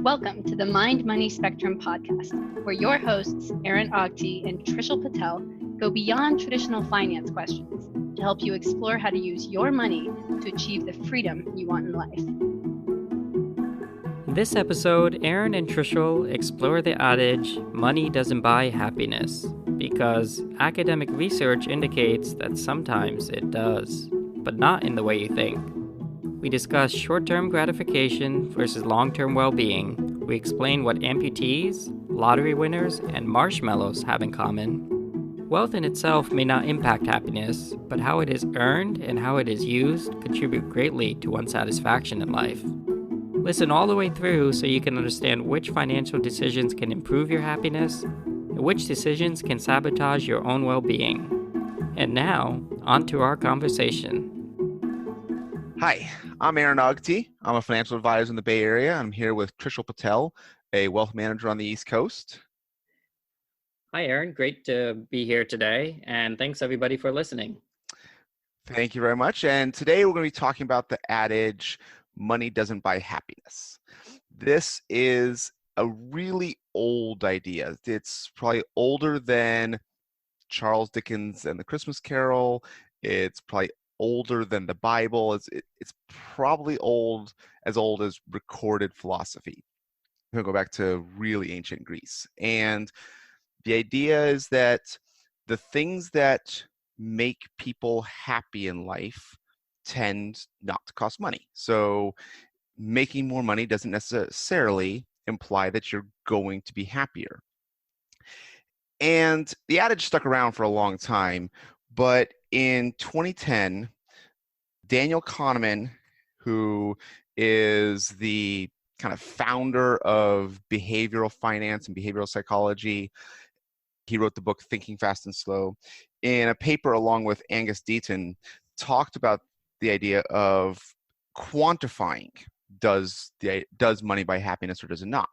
Welcome to the Mind Money Spectrum podcast, where your hosts, Aaron Ogti and Trishul Patel, go beyond traditional finance questions to help you explore how to use your money to achieve the freedom you want in life. In this episode, Aaron and Trishul explore the adage, money doesn't buy happiness, because academic research indicates that sometimes it does, but not in the way you think. We discuss short-term gratification versus long-term well-being. We explain what amputees, lottery winners, and marshmallows have in common. Wealth in itself may not impact happiness, but how it is earned and how it is used contribute greatly to one's satisfaction in life. Listen all the way through so you can understand which financial decisions can improve your happiness and which decisions can sabotage your own well-being. And now, on to our conversation. Hi, I'm Aaron Ogti. I'm a financial advisor in the Bay Area. I'm here with Trishul Patel, a wealth manager on the East Coast. Hi, Aaron. Great to be here today, and thanks everybody for listening. Thank you very much. And today we're going to be talking about the adage, money doesn't buy happiness. This is a really old idea. It's probably older than Charles Dickens and the Christmas Carol. It's probably older than the Bible. It's probably old as recorded philosophy. We're going to go back to really ancient Greece. And the idea is that the things that make people happy in life tend not to cost money. So making more money doesn't necessarily imply that you're going to be happier. And the adage stuck around for a long time, but in 2010, Daniel Kahneman, who is the kind of founder of behavioral finance and behavioral psychology, he wrote the book Thinking Fast and Slow. In a paper along with Angus Deaton, talked about the idea of quantifying does money buy happiness or does it not?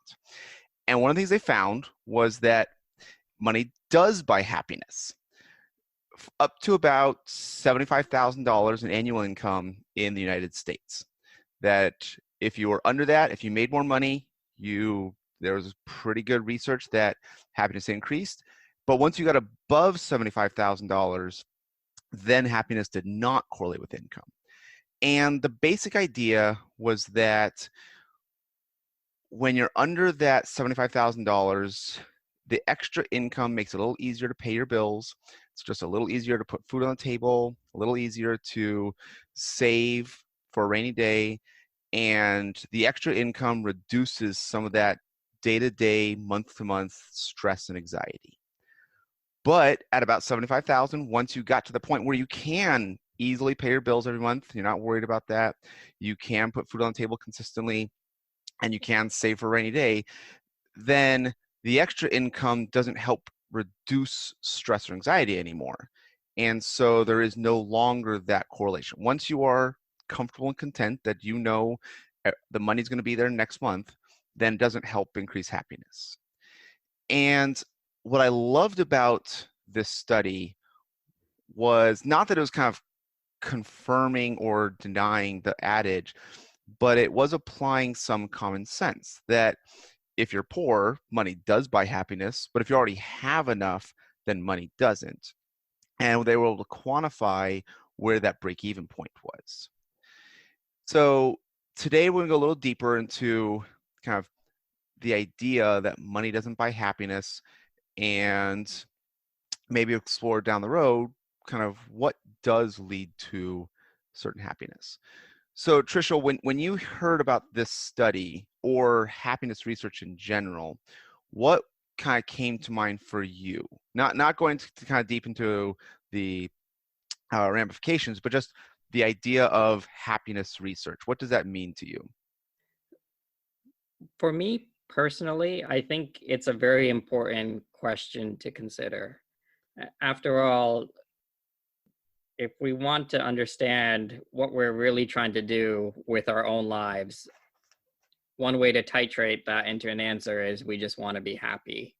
And one of the things they found was that money does buy happiness. Up to about $75,000 in annual income in the United States. That if you were under that, if you made more money, there was pretty good research that happiness increased. But once you got above $75,000, then happiness did not correlate with income. And the basic idea was that when you're under that $75,000, the extra income makes it a little easier to pay your bills. It's just a little easier to put food on the table, a little easier to save for a rainy day, and the extra income reduces some of that day-to-day, month-to-month stress and anxiety. But at about $75,000, once you got to the point where you can easily pay your bills every month, you're not worried about that, you can put food on the table consistently, and you can save for a rainy day, then the extra income doesn't help reduce stress or anxiety anymore. And so there is no longer that correlation. Once you are comfortable and content that you know the money's going to be there next month, then it doesn't help increase happiness. And what I loved about this study was not that it was kind of confirming or denying the adage, but it was applying some common sense that if you're poor, money does buy happiness, but if you already have enough, then money doesn't. And they were able to quantify where that break-even point was. So today we're going to go a little deeper into kind of the idea that money doesn't buy happiness and maybe explore down the road kind of what does lead to certain happiness. So Trishul, when you heard about this study or happiness research in general, what kind of came to mind for you? Not going to kind of deep into the ramifications, but just the idea of happiness research. What does that mean to you? For me personally, I think it's a very important question to consider. After all, if we want to understand what we're really trying to do with our own lives, one way to titrate that into an answer is we just want to be happy.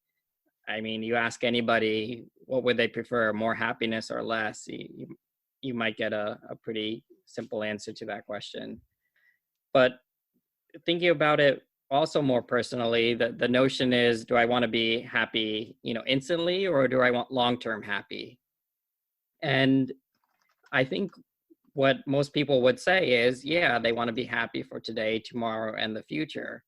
I mean, you ask anybody, what would they prefer, more happiness or less? You might get a pretty simple answer to that question. But thinking about it also more personally, the notion is, do I want to be happy, instantly, or do I want long-term happy? And I think what most people would say is, yeah, they want to be happy for today, tomorrow, and the future.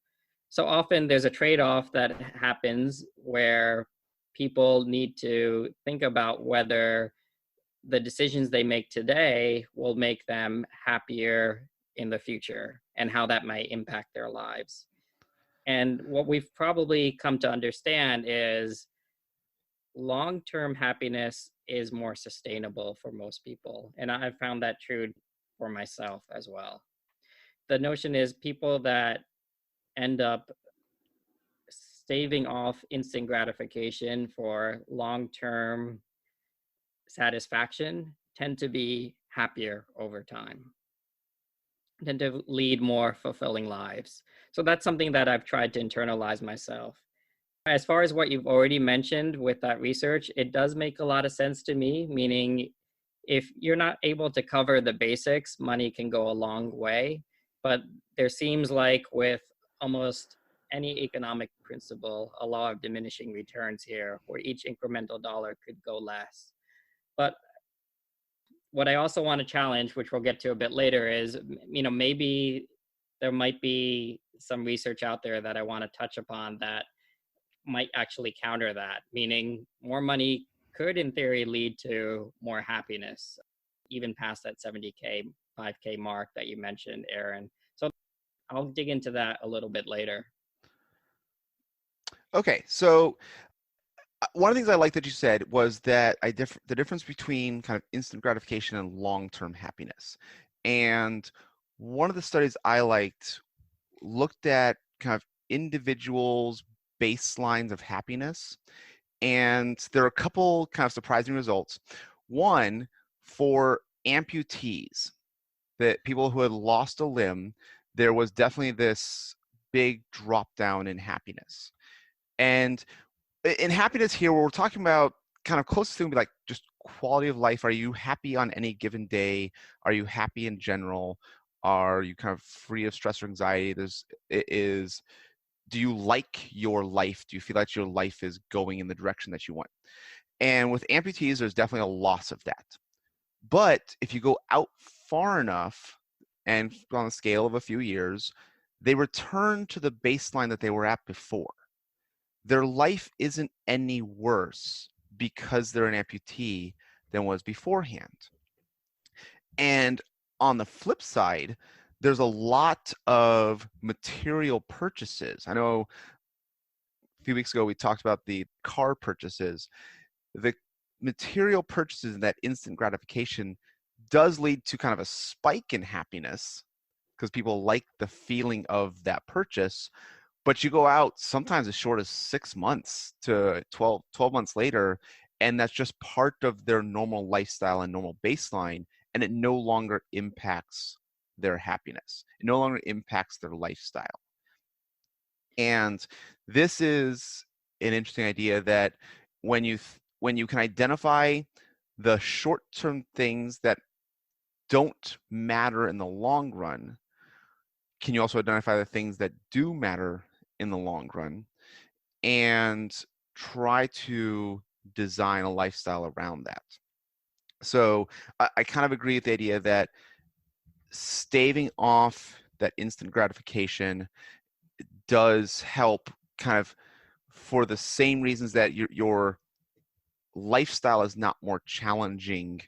So often there's a trade-off that happens where people need to think about whether the decisions they make today will make them happier in the future and how that might impact their lives. And what we've probably come to understand is long-term happiness is more sustainable for most people. And I've found that true for myself as well. The notion is people that end up staving off instant gratification for long-term satisfaction tend to be happier over time, tend to lead more fulfilling lives. So that's something that I've tried to internalize myself. As far as what you've already mentioned with that research, it does make a lot of sense to me, meaning if you're not able to cover the basics, money can go a long way. But there seems like with almost any economic principle, a law of diminishing returns here, where each incremental dollar could go less. But what I also want to challenge, which we'll get to a bit later, is, maybe there might be some research out there that I want to touch upon that might actually counter that, meaning more money could in theory lead to more happiness, even past that 70K, 5K mark that you mentioned, Aaron. So I'll dig into that a little bit later. Okay, so one of the things I like that you said was that the difference between kind of instant gratification and long-term happiness. And one of the studies I liked looked at kind of individuals' baselines of happiness. And there are a couple kind of surprising results. One, for amputees, that people who had lost a limb, there was definitely this big drop down in happiness. And in happiness here, we're talking about kind of closest thing would be like just quality of life. Are you happy on any given day? Are you happy in general? Are you kind of free of stress or anxiety? Do you like your life? Do you feel like your life is going in the direction that you want? And with amputees, there's definitely a loss of that. But if you go out far enough and on a scale of a few years, they return to the baseline that they were at before. Their life isn't any worse because they're an amputee than was beforehand. And on the flip side, there's a lot of material purchases. I know a few weeks ago we talked about the car purchases. The material purchases and that instant gratification does lead to kind of a spike in happiness because people like the feeling of that purchase. But you go out sometimes as short as 6 months to 12 months later, and that's just part of their normal lifestyle and normal baseline, and it no longer impacts their happiness. It no longer impacts their lifestyle. And this is an interesting idea that when you can identify the short-term things that don't matter in the long run, can you also identify the things that do matter in the long run and try to design a lifestyle around that? So I kind of agree with the idea that staving off that instant gratification does help kind of for the same reasons that your lifestyle is not more challenging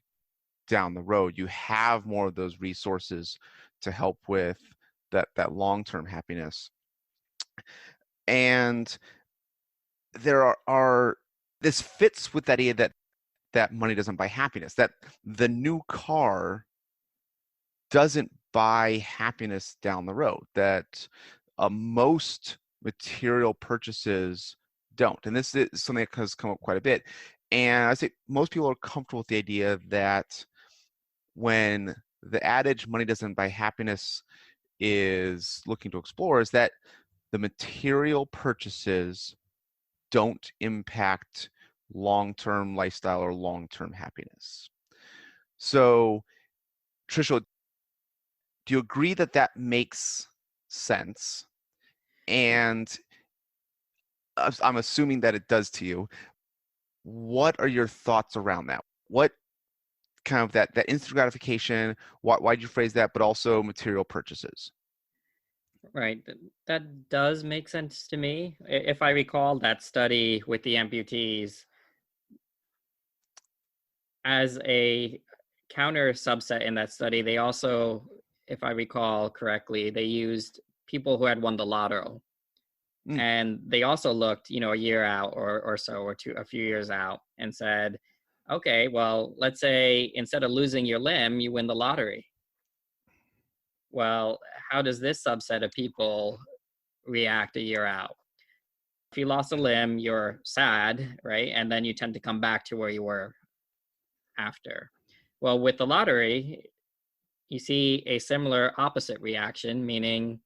down the road. You have more of those resources to help with that long-term happiness. And there are this fits with that idea that money doesn't buy happiness, that the new car doesn't buy happiness down the road, that most material purchases don't. And this is something that has come up quite a bit. And I say most people are comfortable with the idea that when the adage money doesn't buy happiness is looking to explore is that the material purchases don't impact long-term lifestyle or long-term happiness. So, Trishul, do you agree that that makes sense? And I'm assuming that it does to you. What are your thoughts around that? What kind of that instant gratification, why'd you phrase that, but also material purchases? Right. That does make sense to me. If I recall that study with the amputees, as a counter subset in that study, they also, if I recall correctly, they used people who had won the lotto. Mm. And they also looked, a year out or so, or a few years out, and said, okay, well, let's say instead of losing your limb, you win the lottery. Well, how does this subset of people react a year out? If you lost a limb, you're sad, right? And then you tend to come back to where you were after. Well, with the lottery, you see a similar opposite reaction, meaning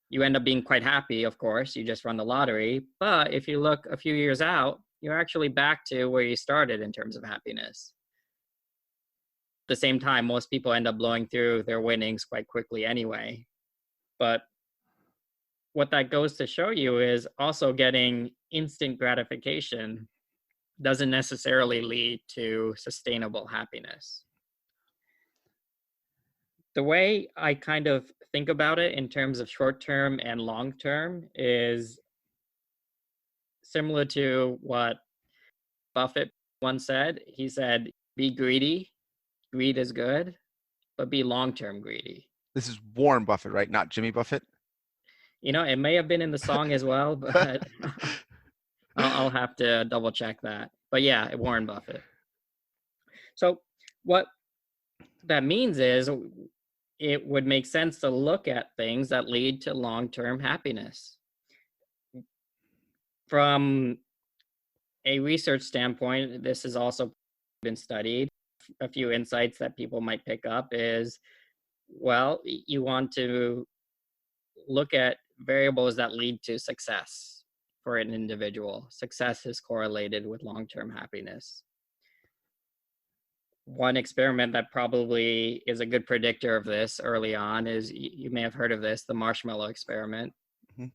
you end up being quite happy, of course, you just run the lottery. But if you look a few years out, you're actually back to where you started in terms of happiness. At the same time, most people end up blowing through their winnings quite quickly anyway. But what that goes to show you is also getting instant gratification doesn't necessarily lead to sustainable happiness. The way I kind of think about it in terms of short term and long term is similar to what Buffett once said. He said, be greedy. Greed is good, but be long term greedy. This is Warren Buffett, right? Not Jimmy Buffett? It may have been in the song as well, but I'll have to double check that. But yeah, Warren Buffett. So what that means is it would make sense to look at things that lead to long-term happiness. From a research standpoint, this has also been studied. A few insights that people might pick up is, well, you want to look at variables that lead to success for an individual. Success is correlated with long-term happiness. One experiment that probably is a good predictor of this early on is, you may have heard of this, the marshmallow experiment. Mm-hmm.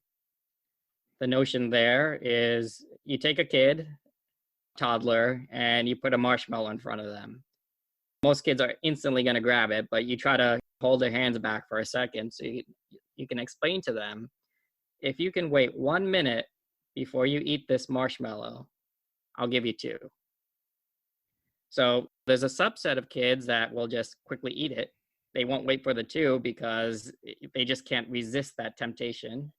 The notion there is you take a kid, toddler, and you put a marshmallow in front of them. Most kids are instantly going to grab it, but you try to hold their hands back for a second so you can explain to them, if you can wait 1 minute before you eat this marshmallow, I'll give you 2. So there's a subset of kids that will just quickly eat it. They won't wait for the 2 because they just can't resist that temptation.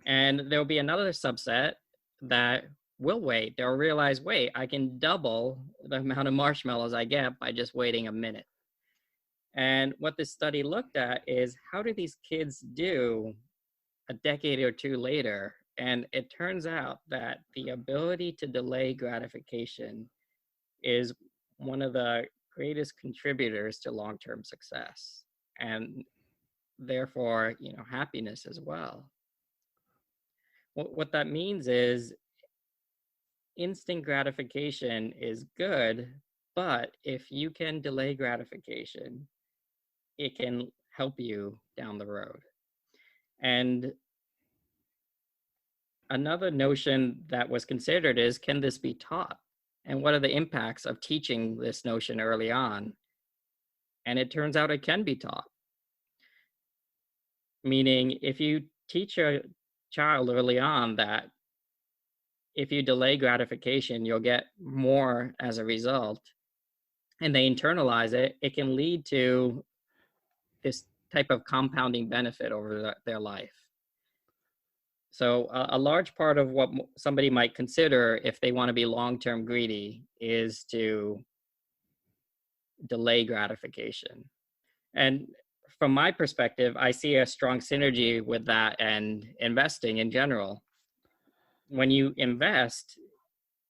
And there'll be another subset that will wait. They'll realize, wait, I can double the amount of marshmallows I get by just waiting a minute. And what this study looked at is, how do these kids do a decade or 2 later? And it turns out that the ability to delay gratification is one of the greatest contributors to long-term success, and therefore, happiness as well. What that means is, instant gratification is good, but if you can delay gratification, it can help you down the road. And another notion that was considered is, can this be taught? And what are the impacts of teaching this notion early on? And it turns out it can be taught. Meaning, if you teach a child early on that if you delay gratification, you'll get more as a result, and they internalize it, it can lead to this type of compounding benefit over their life. So a large part of what somebody might consider if they want to be long-term greedy is to delay gratification. And from my perspective, I see a strong synergy with that and investing in general. When you invest,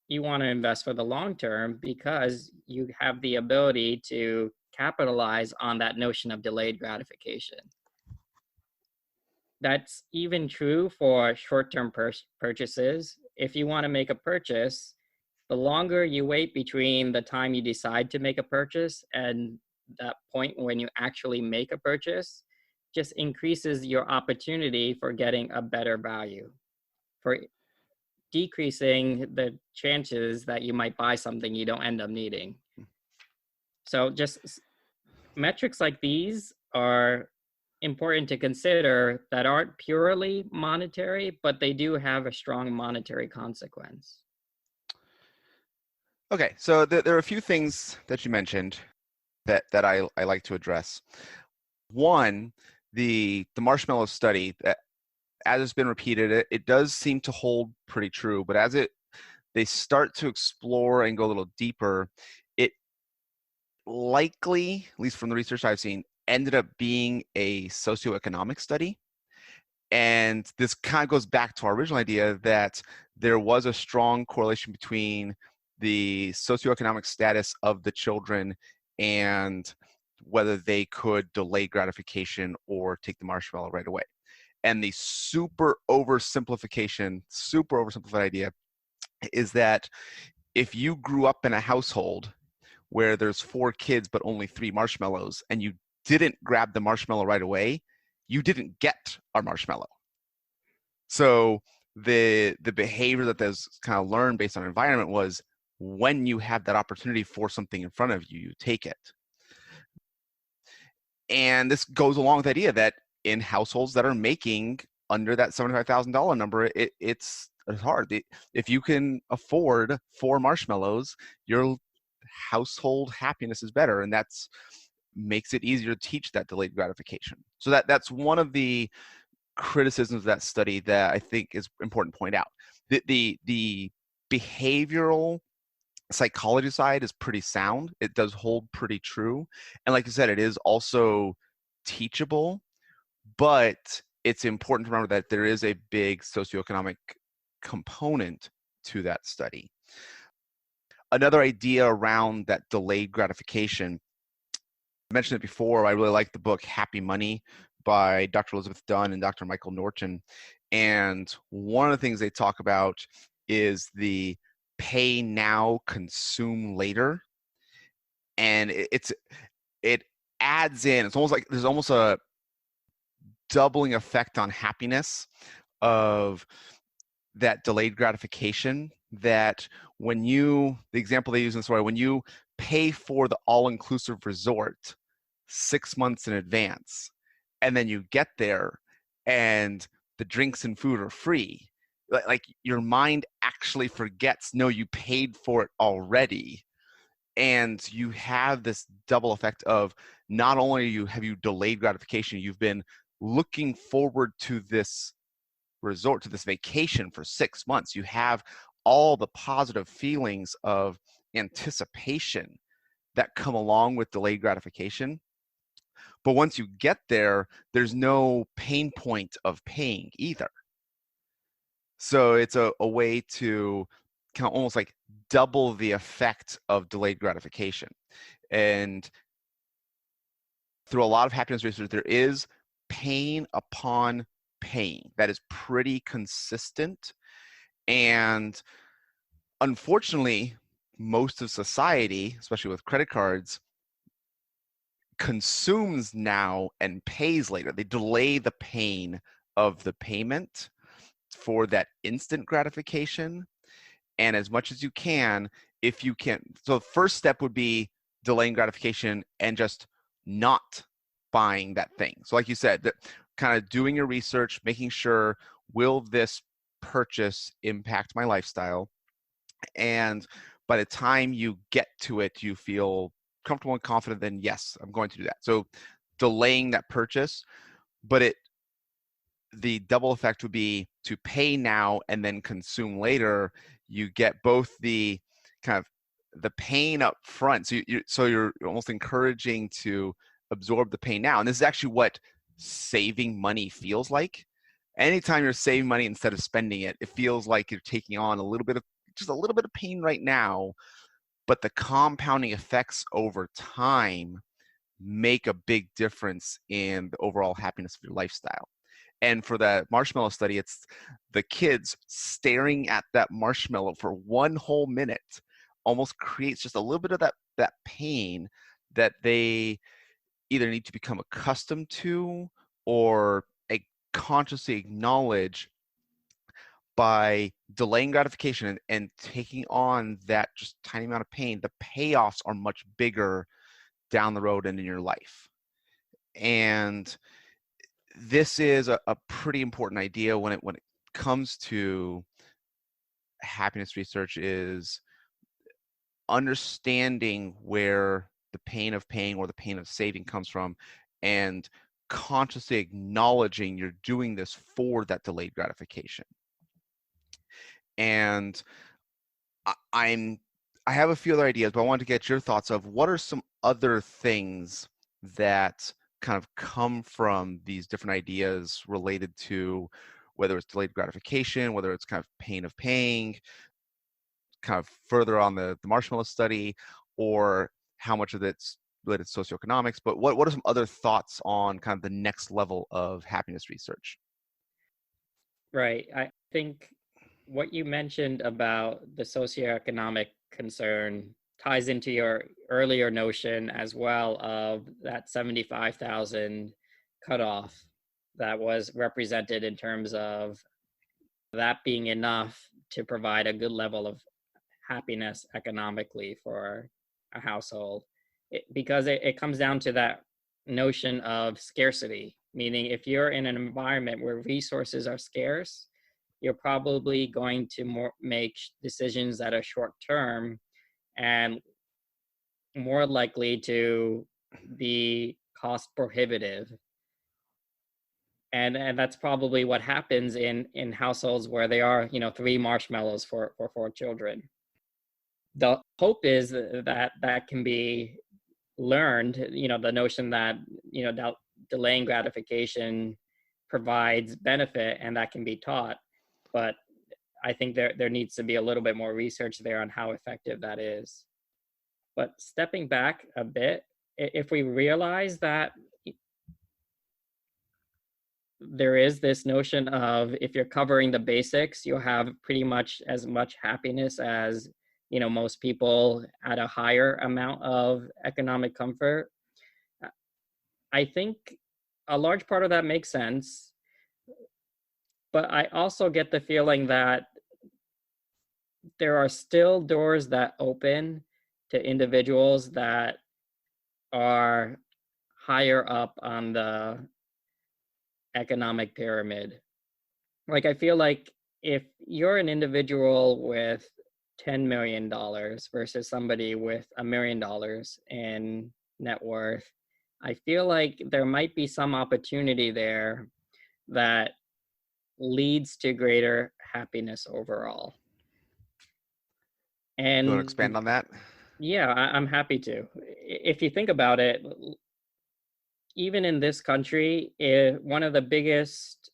you want to invest for the long term because you have the ability to capitalize on that notion of delayed gratification. That's even true for short-term purchases. If you want to make a purchase, the longer you wait between the time you decide to make a purchase and that point when you actually make a purchase, just increases your opportunity for getting a better value, for decreasing the chances that you might buy something you don't end up needing. So just metrics like these are important to consider that aren't purely monetary, but they do have a strong monetary consequence. Okay, so there are a few things that you mentioned that I like to address. One, the marshmallow study, that as it's been repeated, it does seem to hold pretty true, but as they start to explore and go a little deeper, it likely, at least from the research I've seen, ended up being a socioeconomic study. And this kind of goes back to our original idea that there was a strong correlation between the socioeconomic status of the children and whether they could delay gratification or take the marshmallow right away. And the super oversimplified idea is that if you grew up in a household where there's 4 kids but only 3 marshmallows and you didn't grab the marshmallow right away, you didn't get a marshmallow. So the behavior that there's kind of learned based on environment was when you have that opportunity for something in front of you, you take it. And this goes along with the idea that in households that are making under that $75,000 number, it's hard. If you can afford 4 marshmallows, your household happiness is better, and that's makes it easier to teach that delayed gratification. So that's one of the criticisms of that study that I think is important to point out. The behavioral psychology side is pretty sound. It does hold pretty true. And like you said, it is also teachable, but it's important to remember that there is a big socioeconomic component to that study. Another idea around that delayed gratification, I mentioned it before, I really like the book Happy Money by Dr. Elizabeth Dunn and Dr. Michael Norton. And one of the things they talk about is the pay now, consume later. And it adds in, it's almost like there's almost a doubling effect on happiness of that delayed gratification, that when the example they use in the story, when you pay for the all-inclusive resort 6 months in advance, and then you get there and the drinks and food are free, like your mind actually forgets, no, you paid for it already. And you have this double effect of not only have you delayed gratification, you've been looking forward to this resort, to this vacation for 6 months. You have all the positive feelings of anticipation that come along with delayed gratification. But once you get there, there's no pain point of paying either. So it's a way to kind of almost like double the effect of delayed gratification. And through a lot of happiness research, there is pain upon paying that is pretty consistent. And unfortunately, most of society, especially with credit cards, consumes now and pays later. They delay the pain of the payment for that instant gratification. And as much as you can, if you can, so the first step would be delaying gratification and just not buying that thing. So like you said, that kind of doing your research, making sure, will this purchase impact my lifestyle? And by the time you get to it, you feel comfortable and confident, then yes, I'm going to do that. So delaying that purchase, but the double effect would be to pay now and then consume later. You get both the kind of the pain up front. So you're almost encouraging to absorb the pain now. And this is actually what saving money feels like. Anytime you're saving money instead of spending it, it feels like you're taking on just a little bit of pain right now, but the compounding effects over time make a big difference in the overall happiness of your lifestyle. And for the marshmallow study, it's the kids staring at that marshmallow for 1 whole minute almost creates just a little bit of that pain that they either need to become accustomed to or consciously acknowledge by delaying gratification and taking on that just tiny amount of pain, the payoffs are much bigger down the road and in your life. And this is a pretty important idea when it comes to happiness research, is understanding where the pain of paying or the pain of saving comes from, and consciously acknowledging you're doing this for that delayed gratification. And I have a few other ideas, but I wanted to get your thoughts of what are some other things that kind of come from these different ideas related to whether it's delayed gratification, whether it's kind of pain of paying, kind of further on the marshmallow study, or how much of it's related to socioeconomics. But what are some other thoughts on kind of the next level of happiness research? Right. I think what you mentioned about the socioeconomic concern ties into your earlier notion as well of that 75,000 cutoff that was represented in terms of that being enough to provide a good level of happiness economically for a household. Because it comes down to that notion of scarcity, meaning if you're in an environment where resources are scarce, you're probably going to make decisions that are short term and more likely to be cost prohibitive. And that's probably what happens in households where they are, 3 marshmallows for 4 children. The hope is that can be learned, the notion that, delaying gratification provides benefit and that can be taught. But I think there needs to be a little bit more research there on how effective that is. But stepping back a bit, if we realize that there is this notion of if you're covering the basics, you'll have pretty much as much happiness as, most people at a higher amount of economic comfort. I think a large part of that makes sense. But I also get the feeling that there are still doors that open to individuals that are higher up on the economic pyramid. Like, I feel like if you're an individual with $10 million versus somebody with $1 million in net worth, I feel like there might be some opportunity there that leads to greater happiness overall. And you want to expand on that? Yeah, I'm happy to. If you think about it, even in this country, one of the biggest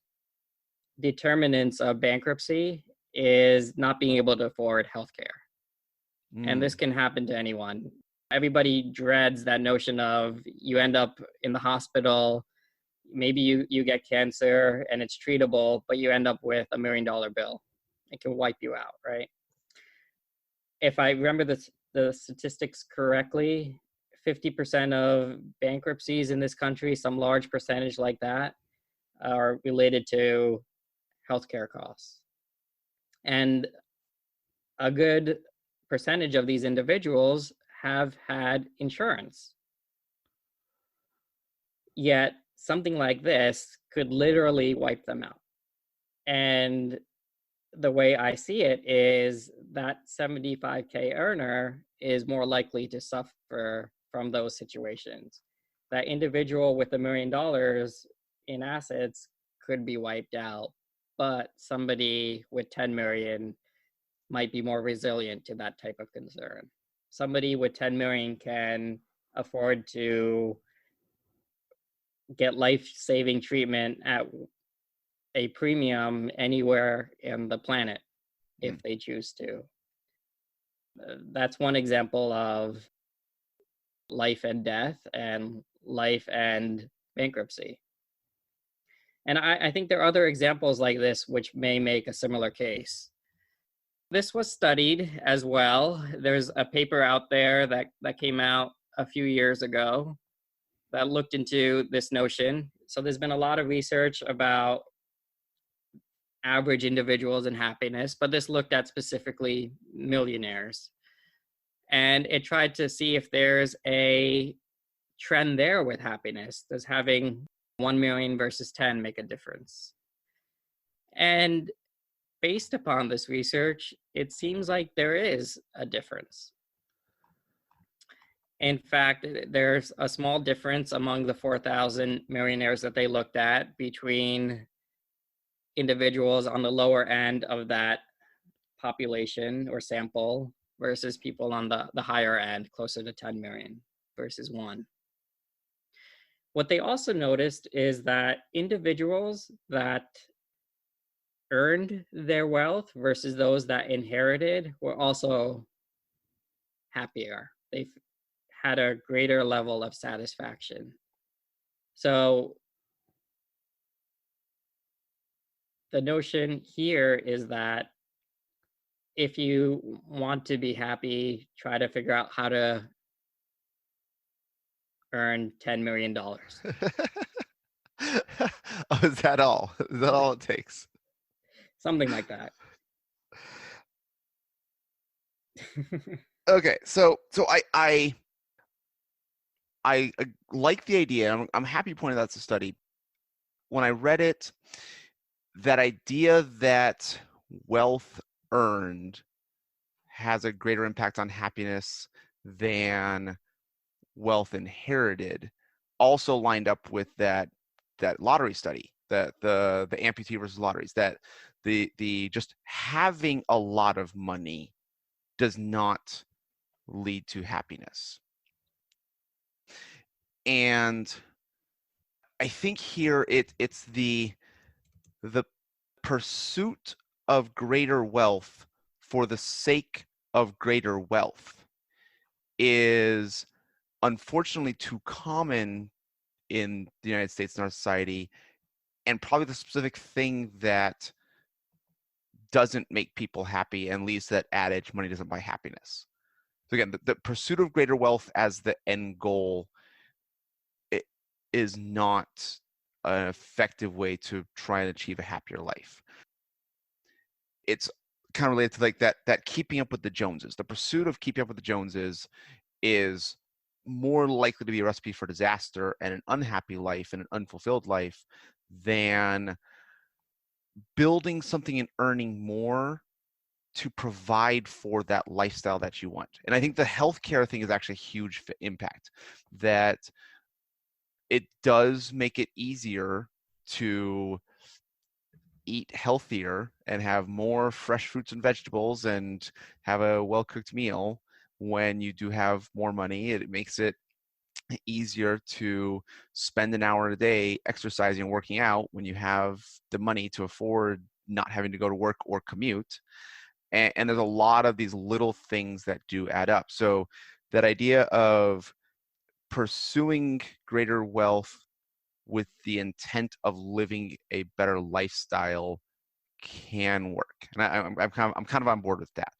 determinants of bankruptcy is not being able to afford healthcare. And this can happen to anyone. Everybody dreads that notion of you end up in the hospital, maybe you get cancer and it's treatable, but you end up with $1 million bill. It can wipe you out, right? If I remember the statistics correctly, 50% of bankruptcies in this country, some large percentage like that, are related to healthcare costs. And a good percentage of these individuals have had insurance. Yet something like this could literally wipe them out. And the way I see it is that 75K earner is more likely to suffer from those situations. That individual with $1 million in assets could be wiped out, but somebody with 10 million might be more resilient to that type of concern. Somebody with 10 million can afford to get life-saving treatment at a premium anywhere in the planet if they choose to. That's one example of life and death and life and bankruptcy. And I think there are other examples like this which may make a similar case. This was studied as well. There's a paper out there that came out a few years ago that looked into this notion. So there's been a lot of research about average individuals and happiness, but this looked at specifically millionaires. And it tried to see if there's a trend there with happiness. Does having 1 million versus 10 make a difference? And based upon this research, it seems like there is a difference. In fact, there's a small difference among the 4,000 millionaires that they looked at between individuals on the lower end of that population or sample versus people on the higher end, closer to 10 million versus 1. What they also noticed is that individuals that earned their wealth versus those that inherited were also happier. They had a greater level of satisfaction. So the notion here is that if you want to be happy, try to figure out how to earn $10 million. Oh, is that all? Is that all it takes? Something like that. Okay, so I like the idea. I'm happy you pointed out the study. When I read it, that idea that wealth earned has a greater impact on happiness than wealth inherited also lined up with that lottery study, that the amputee versus lotteries, that the just having a lot of money does not lead to happiness. And I think here it's the pursuit of greater wealth for the sake of greater wealth is unfortunately too common in the United States and our society, and probably the specific thing that doesn't make people happy and leads to that adage, money doesn't buy happiness. So again, the pursuit of greater wealth as the end goal, it is not an effective way to try and achieve a happier life. It's kind of related to like that keeping up with the Joneses. The pursuit of keeping up with the Joneses is more likely to be a recipe for disaster and an unhappy life and an unfulfilled life than building something and earning more to provide for that lifestyle that you want. And I think the healthcare thing is actually a huge impact, that it does make it easier to eat healthier and have more fresh fruits and vegetables and have a well-cooked meal when you do have more money. It makes it easier to spend an hour a day exercising and working out when you have the money to afford not having to go to work or commute. And there's a lot of these little things that do add up. So that idea of pursuing greater wealth with the intent of living a better lifestyle can work. And I'm kind of on board with that.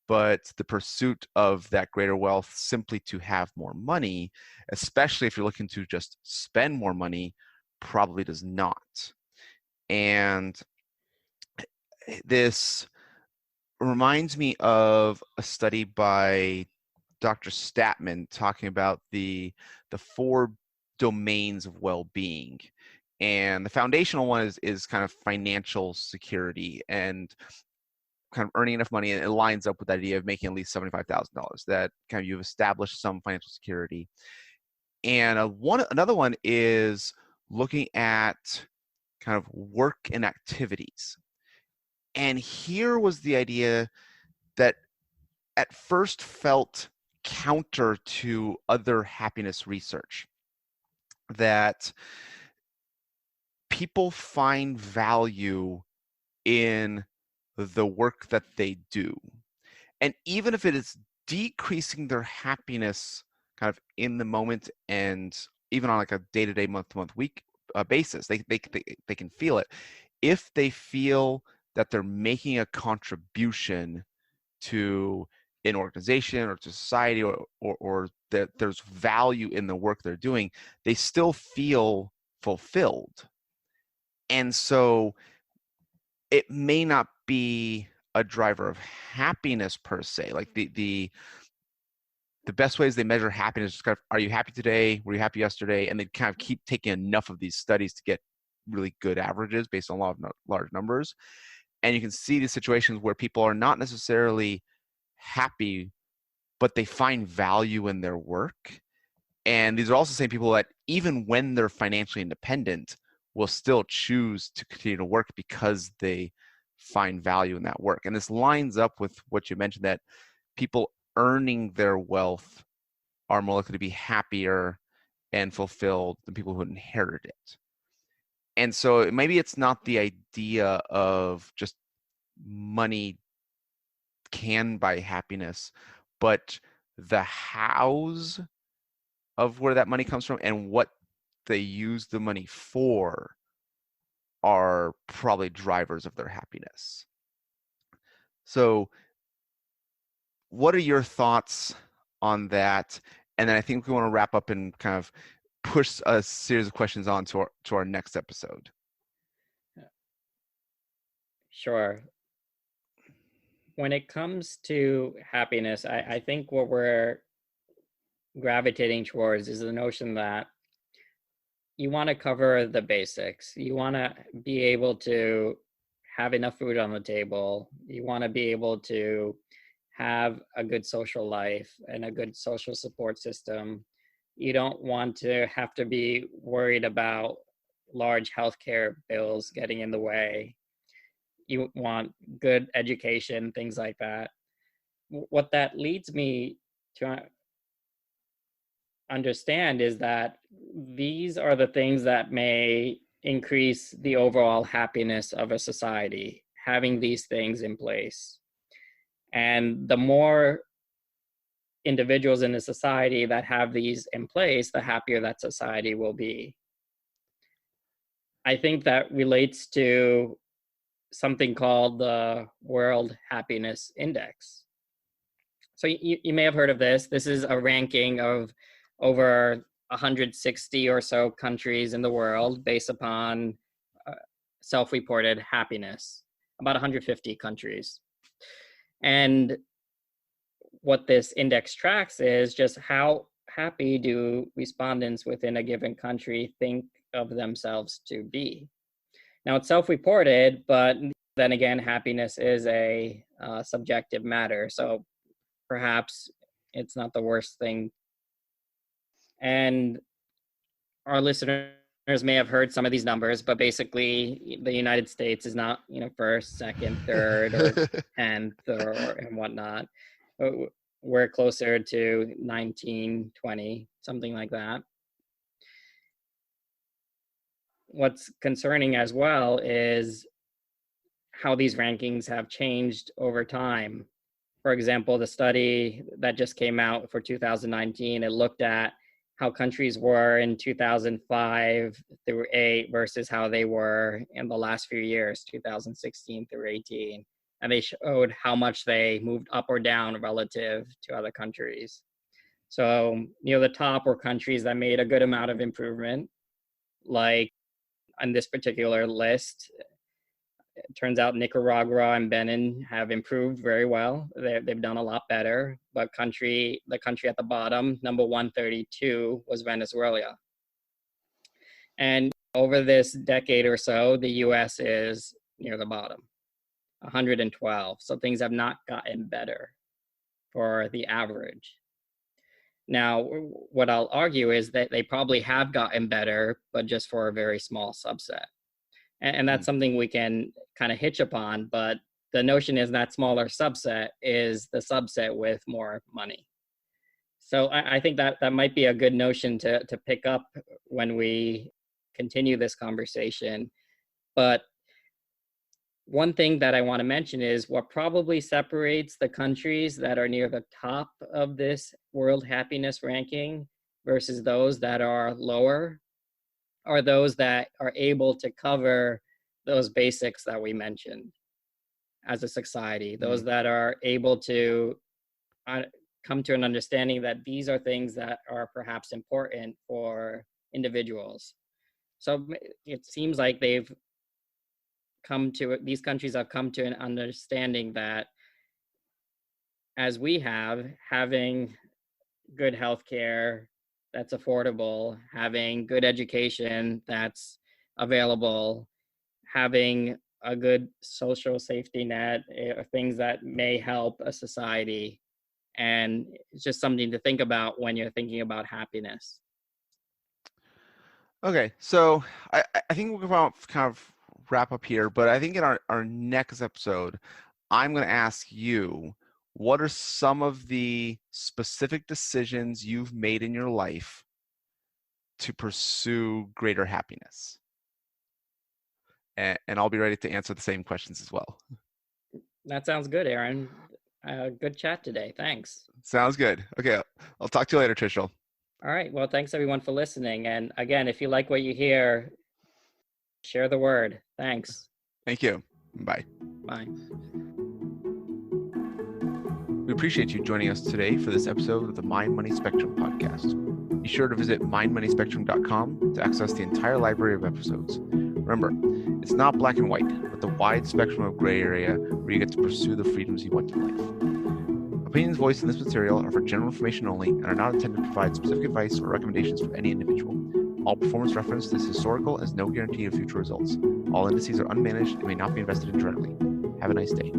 But the pursuit of that greater wealth simply to have more money, especially if you're looking to just spend more money, probably does not. And this reminds me of a study by Dr. Statman talking about the 4 domains of well-being. And the foundational one is kind of financial security and kind of earning enough money, and it lines up with the idea of making at least $75,000, that kind of you've established some financial security. And another one is looking at kind of work and activities. And here was the idea that at first felt counter to other happiness research, that people find value in the work that they do. And even if it is decreasing their happiness kind of in the moment and even on like a day-to-day, month-to-month, week basis, they can feel it. If they feel that they're making a contribution to an organization or to society, or that there's value in the work they're doing, they still feel fulfilled. And so it may not be a driver of happiness per se. Like the best ways they measure happiness is kind of, are you happy today? Were you happy yesterday? And they kind of keep taking enough of these studies to get really good averages based on a lot of large numbers. And you can see these situations where people are not necessarily happy, but they find value in their work. And these are also the same people that even when they're financially independent will still choose to continue to work because they find value in that work. And this lines up with what you mentioned, that people earning their wealth are more likely to be happier and fulfilled than people who inherited it. And so maybe it's not the idea of just money can buy happiness, but the hows of where that money comes from and what they use the money for are probably drivers of their happiness. So what are your thoughts on that? And then I think we want to wrap up and kind of push a series of questions on to our next episode. Sure. When it comes to happiness, I think what we're gravitating towards is the notion that you want to cover the basics. You want to be able to have enough food on the table. You want to be able to have a good social life and a good social support system. You don't want to have to be worried about large healthcare bills getting in the way. You want good education, things like that. What that leads me to understand is that these are the things that may increase the overall happiness of a society, having these things in place. And the more individuals in a society that have these in place, the happier that society will be. I think that relates to something called the World Happiness Index. So you may have heard of this. This is a ranking of over 160 or so countries in the world based upon self-reported happiness, about 150 countries. And what this index tracks is just how happy do respondents within a given country think of themselves to be. Now, it's self-reported, but then again, happiness is a subjective matter. So perhaps it's not the worst thing. And our listeners may have heard some of these numbers, but basically the United States is not, first, second, third, or 10th and whatnot. We're closer to 19, 20, something like that. What's concerning as well is how these rankings have changed over time. For example, the study that just came out for 2019, it looked at how countries were in 2005 through 8 versus how they were in the last few years, 2016 through 18. And they showed how much they moved up or down relative to other countries. So, the top were countries that made a good amount of improvement. Like on this particular list, it turns out Nicaragua and Benin have improved very well. They've done a lot better. But the country at the bottom, number 132, was Venezuela. And over this decade or so, the US is near the bottom, 112. So things have not gotten better for the average. Now, what I'll argue is that they probably have gotten better, but just for a very small subset. And that's something we can kind of hitch upon, but the notion is that smaller subset is the subset with more money. So I think that might be a good notion to pick up when we continue this conversation. But one thing that I want to mention is what probably separates the countries that are near the top of this World Happiness Ranking versus those that are lower are those that are able to cover those basics that we mentioned as a society, those that are able to come to an understanding that these are things that are perhaps important for individuals. So it seems like these countries have come to an understanding that, as we have, having good healthcare that's affordable, having good education that's available, having a good social safety net, are things that may help a society. And it's just something to think about when you're thinking about happiness. Okay, so I think we're going to kind of wrap up here, but I think in our next episode, I'm going to ask you, what are some of the specific decisions you've made in your life to pursue greater happiness? And I'll be ready to answer the same questions as well. That sounds good, Aaron. Good chat today. Thanks. Sounds good. Okay, I'll talk to you later, Trishul. All right. Well, thanks everyone for listening. And again, if you like what you hear, share the word. Thanks. Thank you. Bye. Bye. We appreciate you joining us today for this episode of the Mind Money Spectrum podcast. Be sure to visit mindmoneyspectrum.com to access the entire library of episodes. Remember, it's not black and white, but the wide spectrum of gray area where you get to pursue the freedoms you want in life. Opinions voiced in this material are for general information only and are not intended to provide specific advice or recommendations for any individual. All performance referenced is historical and has no guarantee of future results. All indices are unmanaged and may not be invested in directly. Have a nice day.